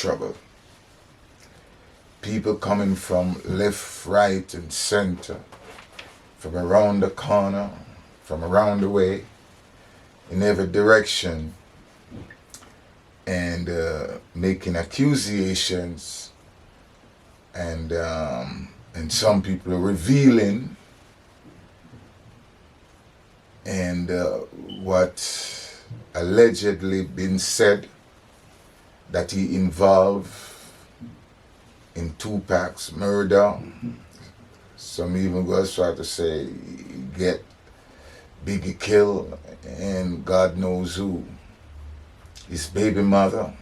trouble. People coming from left, right, and center, from around the corner, from around the way, in every direction, and making accusations, and some people are revealing, and what allegedly been said that he involved in Tupac's murder. Some even go as far to say get Biggie killed and God knows who, his baby mother.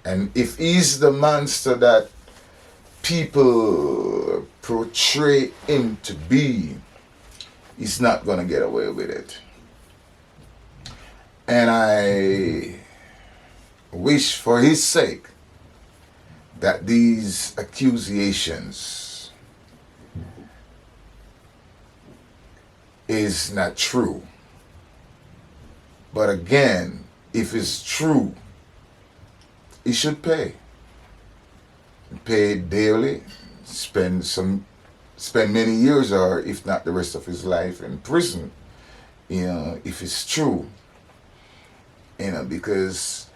And if he's the monster that people portray him to be, he's not gonna get away with it. And I wish for his sake that these accusations is not true. But again, if it's true, he should pay. Pay daily, spend many years, or if not the rest of his life in prison, if it's true. Because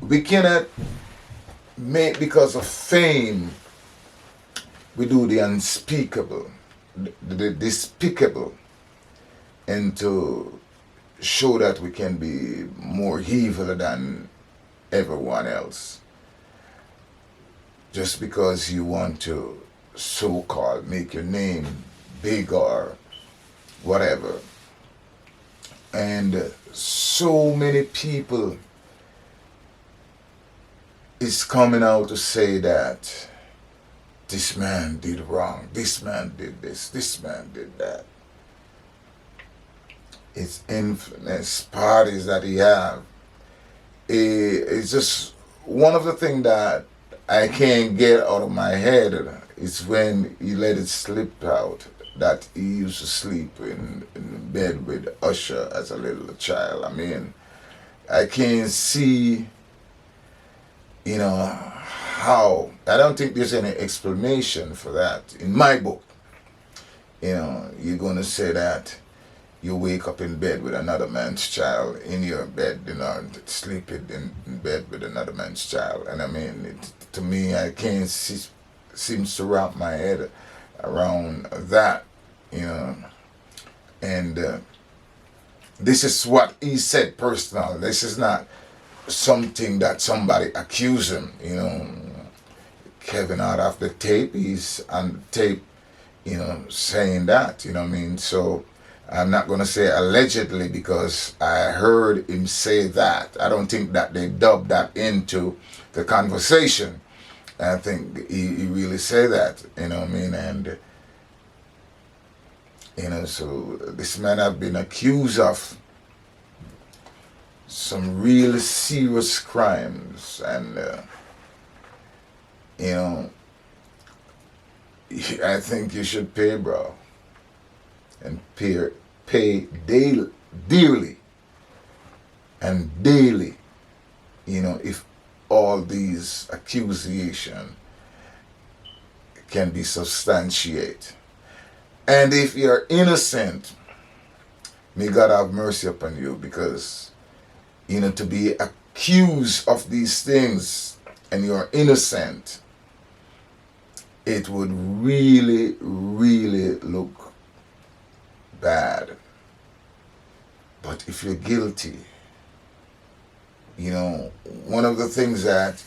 we cannot make, because of fame, we do the unspeakable, the despicable, and to show that we can be more evil than everyone else. Just because you want to so-called make your name big or whatever. And so many people is coming out to say that this man did wrong, this man did this, this man did that. It's infamous parties that he have. It's just one of the things that I can't get out of my head is when he let it slip out that he used to sleep in bed with Usher as a little child. I mean, I can't see, how. I don't think there's any explanation for that in my book. You're going to say that you wake up in bed with another man's child in your bed, sleeping in bed with another man's child. And I mean, to me, I can't seems to wrap my head around that, And this is what he said personally. This is not something that somebody accused him, Kevin out of the tape, he's on the tape, saying that, So I'm not going to say allegedly because I heard him say that. I don't think that they dubbed that into the conversation. I think he really said that, And, so this man have been accused of some really serious crimes, and, I think you should pay, bro. And pay dearly and daily, if all these accusations can be substantiated. And if you're innocent, may God have mercy upon you, because, to be accused of these things and you're innocent, it would really, really look bad. But if you're guilty, one of the things that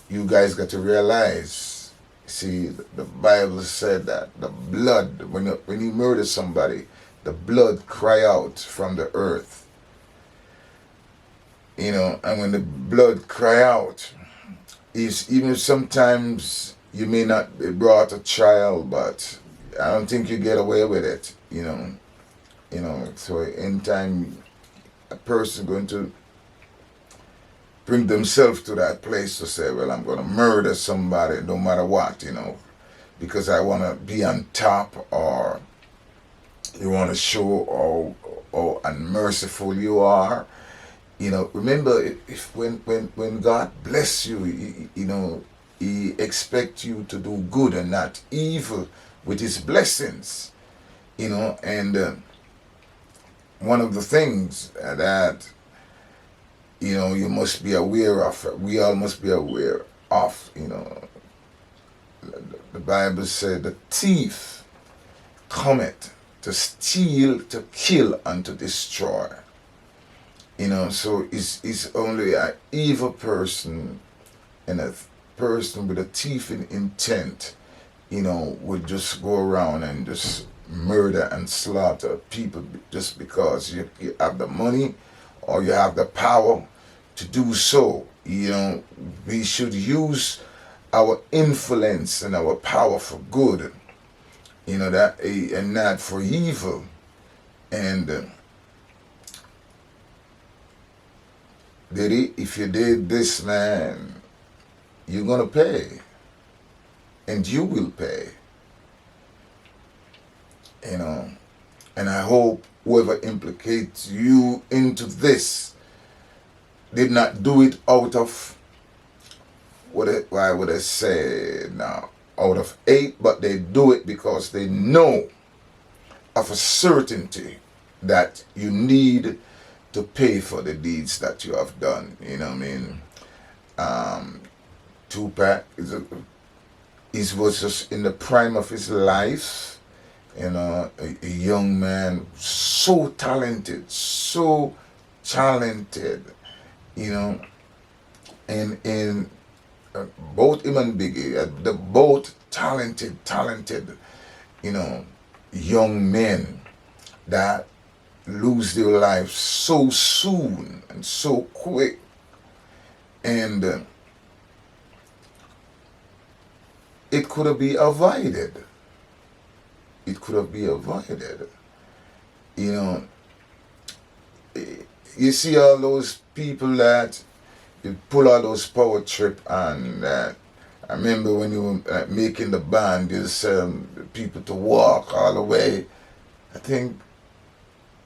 you guys got to realize, see, the Bible said that the blood, when you murder somebody, the blood cry out from the earth. And when the blood cry out, even if sometimes you may not be brought a trial, but I don't think you get away with it, So anytime a person going to bring themselves to that place to say, well, I'm going to murder somebody no matter what, because I want to be on top, or you want to show how unmerciful you are, You know, remember, if when God bless you, you know, He expects you to do good and not evil with His blessings. You know, and one of the things that, you know, you must be aware of, we all must be aware of, you know, the Bible said, the thief cometh to steal, to kill, and to destroy. You know, so it's only an evil person and a person with a thieving intent, you know, would just go around and just murder and slaughter people just because you have the money or you have the power to do so. You know, we should use our influence and our power for good, you know, that, and not for evil. And Diddy, if you did this, man, you're gonna pay, and you will pay. You know, and I hope whoever implicates you into this did not do it out of why would I say now, out of hate, but they do it because they know of a certainty that you need to pay for the deeds that you have done. You know what I mean? Tupac was just in the prime of his life, you know, a young man, so talented, you know, and both him and Biggie, the both talented, you know, young men that lose their lives so soon and so quick. And it could have been avoided. It could have been avoided. You know, you see all those people that you pull all those power trip and I remember when you were making the band, there's people to walk all the way. I think,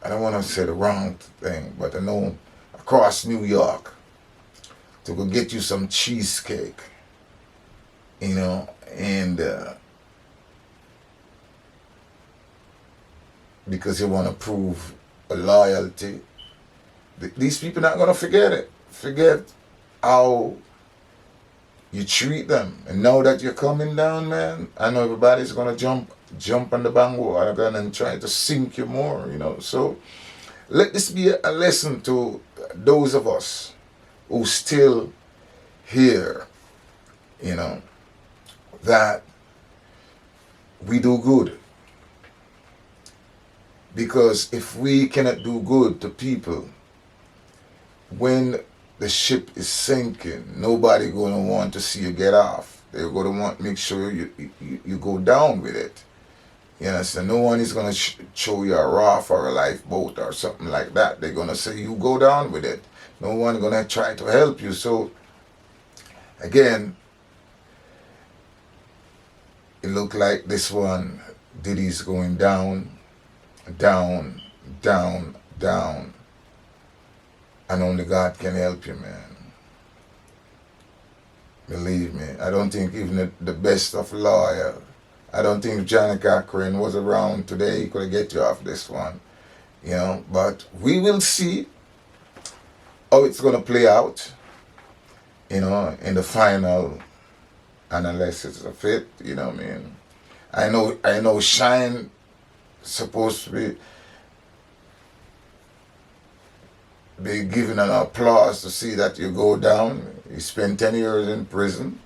I don't want to say the wrong thing, but I know across New York to go get you some cheesecake, you know, and because you want to prove a loyalty. These people not going to forget it. Forget how you treat them. And now that you're coming down, man, I know everybody's going to jump on the bandwagon and try to sink you more, you know. So let this be a lesson to those of us who still here, you know, that we do good. Because if we cannot do good to people, when the ship is sinking, nobody going to want to see you get off. They're going to want to make sure you go down with it. You understand? No one is going to show you a raft or a lifeboat or something like that. They're going to say, you go down with it. No one going to try to help you. So, again, it looked like this one, Diddy's going down, down, down, down. And only God can help you, man. Believe me. I don't think even the best of lawyers, I don't think if Johnny Cochran was around today, he could get you off this one. You know, but we will see how it's going to play out, you know, in the final analysis of it, you know what I mean? I know Shine supposed to be given an applause to see that you go down. You spent 10 years in prison.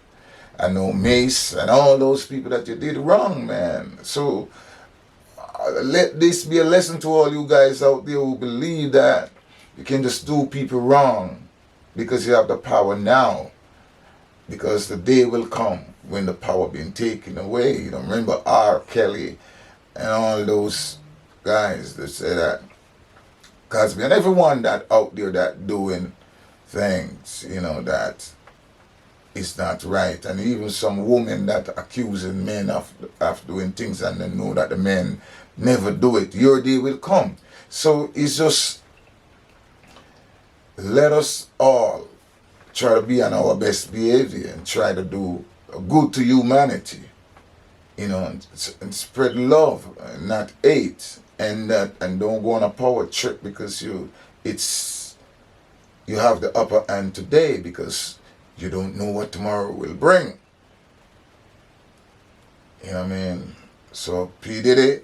I know Mace and all those people that you did wrong, man. So let this be a lesson to all you guys out there who believe that you can just do people wrong because you have the power now. Because the day will come when the power being taken away. You know, remember R. Kelly and all those guys that say that. Cosby and everyone that out there that doing things, you know, that is not right. And even some women that accusing men of doing things and they know that the men never do it. Your day will come. So it's just, let us all try to be on our best behavior and try to do good to humanity, and spread love, and not hate, and don't go on a power trip because you have the upper hand today because you don't know what tomorrow will bring. You know what I mean? So P. Diddy,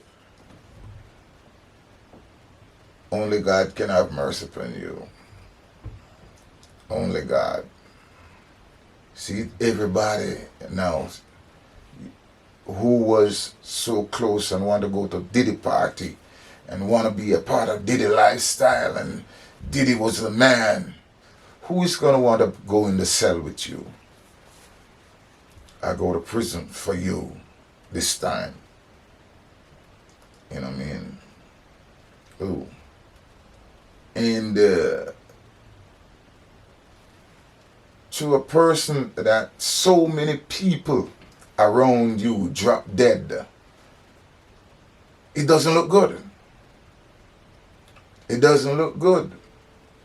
only God can have mercy upon you. Only God. See, everybody now who was so close and want to go to Diddy party and want to be a part of Diddy lifestyle, and Diddy was the man, who is going to want to go in the cell with you? I go to prison for you this time. You know what I mean? Ooh. And to a person that so many people around you drop dead, it doesn't look good. It doesn't look good.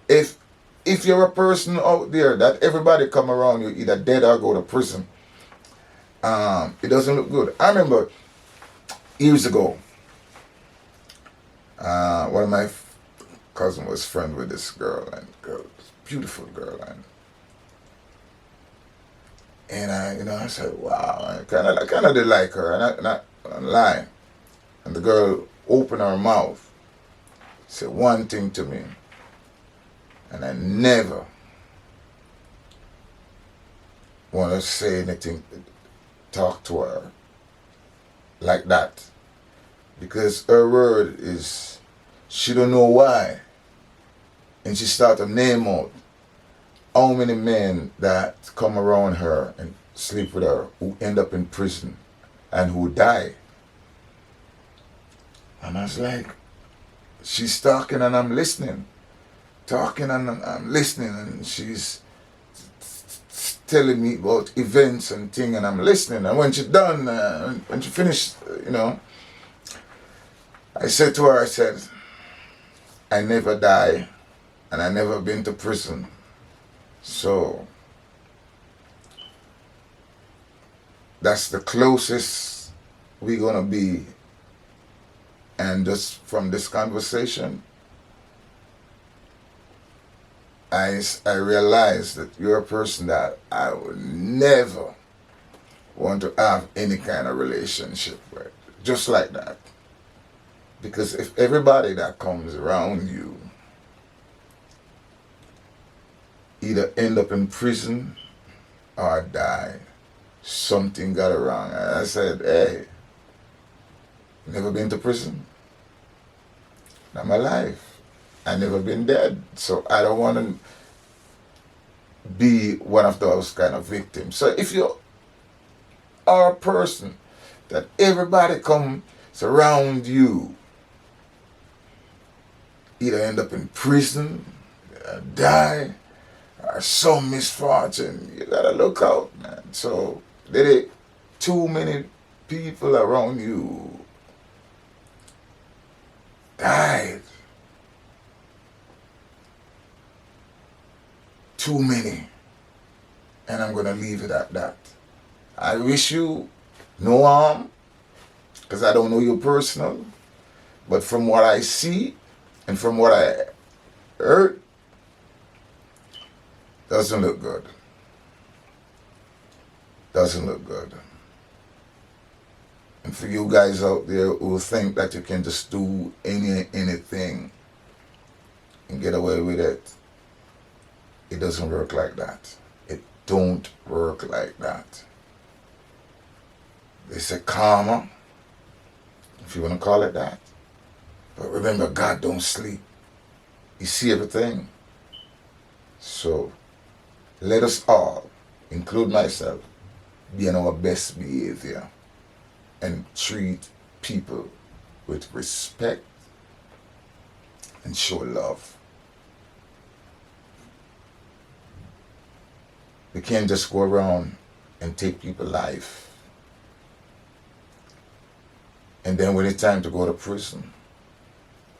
If you're a person out there that everybody come around you either dead or go to prison, it doesn't look good. I remember years ago, one of my cousin was friend with this girl, beautiful girl, and I said, wow, I kind of did like her, and I lie, and the girl opened her mouth, said one thing to me, and I never want to say anything, talk to her like that, because her word is, she don't know why, and she started to name out how many men that come around her and sleep with her who end up in prison and who die. And I was like, she's talking and I'm listening. Talking and I'm listening, and she's telling me about events and things, and I'm listening. And when she's done, when she finished, I said to her, I said, I never die and I never been to prison. So that's the closest we're gonna be. And just from this conversation, I realized that you're a person that I would never want to have any kind of relationship with. Just like that. Because if everybody that comes around you either end up in prison or die, something got it wrong. And I said, hey, never been to prison? Not my life. I never been dead. So I don't want to be one of those kind of victims. So if you are a person that everybody comes around you, either end up in prison, die, or some misfortune, you gotta look out, man. So there are too many people around you died. Too many. And I'm gonna leave it at that. I wish you no harm, because I don't know you personal, but from what I see and from what I heard, doesn't look good. Doesn't look good. And for you guys out there who think that you can just do anything and get away with it, it doesn't work like that. It don't work like that. They say karma, if you want to call it that. But remember, God don't sleep. He see everything. So let us all, include myself, be on our best behavior and treat people with respect and show love. We can't just go around and take people's life. And then when it's time to go to prison,